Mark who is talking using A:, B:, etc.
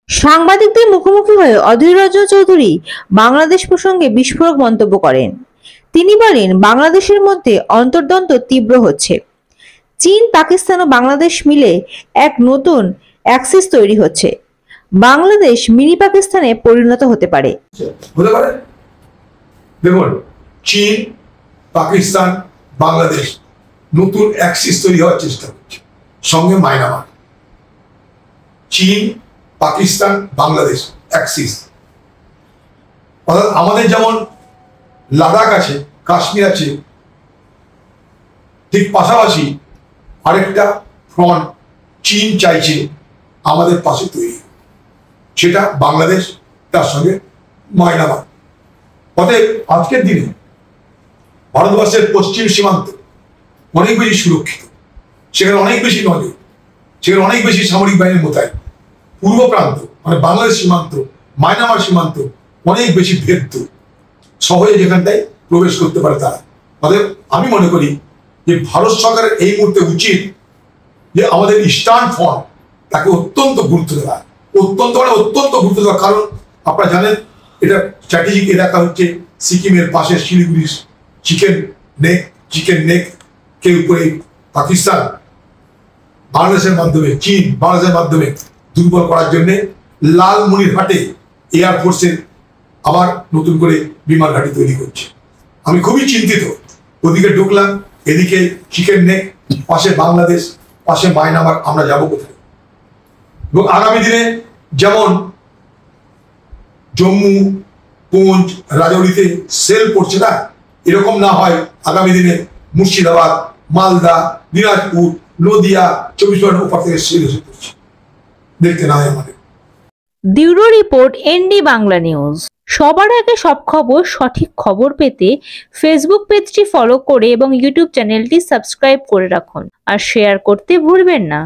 A: সাংবাদিকদের মুখোমুখি হয়ে অধীর রঞ্জন চৌধুরী বাংলাদেশ প্রসঙ্গে বিস্ফোরক মন্তব্য করেন। তিনি বলেন, বাংলাদেশের মধ্যে অন্তর্দ্বন্দ্ব তীব্র হচ্ছে। চীন, পাকিস্তান ও বাংলাদেশ মিলে এক নতুন অ্যাক্সিস তৈরি হচ্ছে। বাংলাদেশ মিনি পাকিস্তানে পরিণত হতে পারে।
B: দেখুন, চীন, পাকিস্তান, বাংলাদেশ নতুন অ্যাক্সিস তৈরি হওয়ার চেষ্টা করছে, সঙ্গে মায়ানমার। চীন, পাকিস্তান, বাংলাদেশ অ্যাক্সিস, অর্থাৎ আমাদের যেমন লাদাখ আছে, কাশ্মীর আছে, ঠিক পাশাপাশি আরেকটা ফ্রন্ট চীন চাইছে আমাদের পাশে তৈরি, সেটা বাংলাদেশ, তার সঙ্গে মায়ানমার। অতএব আজকের দিনে ভারতবর্ষের পশ্চিম সীমান্ত অনেক বেশি সুরক্ষিত, সেখানে অনেক বেশি নজর, সেখানে অনেক বেশি সামরিক বাহিনী মোতায়েন। পূর্ব প্রান্ত মানে বাংলাদেশ সীমান্ত, মায়ানমার সীমান্ত অনেক বেশি ভেদ্য, সহজে যেখানটায় প্রবেশ করতে পারে তারা। অতএব আমি মনে করি যে ভারত সরকারের এই মুহূর্তে উচিত যে আমাদের ইস্টার্ন ফ্রন্ট তাকে অত্যন্ত গুরুত্ব দেওয়া, অত্যন্ত গুরুত্ব দেওয়া। কারণ আপনারা জানেন এটা স্ট্র্যাটেজিক এলাকা হচ্ছে সিকিমের পাশে শিলিগুড়ি চিকেন নেক কে উপরে পাকিস্তান বাংলাদেশের মাধ্যমে, চীন বাংলাদেশের মাধ্যমে দুর্বল করার জন্য লালমনিরহাটে এয়ারফোর্সের আবার নতুন করে বিমান ঘাঁটি তৈরি করছে। আমি খুবই চিন্তিত। ওদিকে ঢুকলাম, এদিকে চিকেন নেক, পাশে বাংলাদেশ, পাশে মায়ানমার, আমরা যাব কোথায়? এবং আগামী দিনে যেমন জম্মু, পুঞ্চ, রাজৌরিতে সেল পড়ছে না, এরকম না হয় আগামী দিনে মুর্শিদাবাদ, মালদা, দিনাজপুর, নদিয়া, 24 পরগনা উপর থেকে সেল এসে পড়ছে, দেখতে না হয় আমাদের।
A: Bureau report, ND Bangla news. সবার আগে সব খবর, সঠিক খবর পেতে ফেসবুক পেজটি ফলো করে এবং ইউটিউব চ্যানেলটি সাবস্ক্রাইব করে রাখুন আর শেয়ার করতে ভুলবেন না।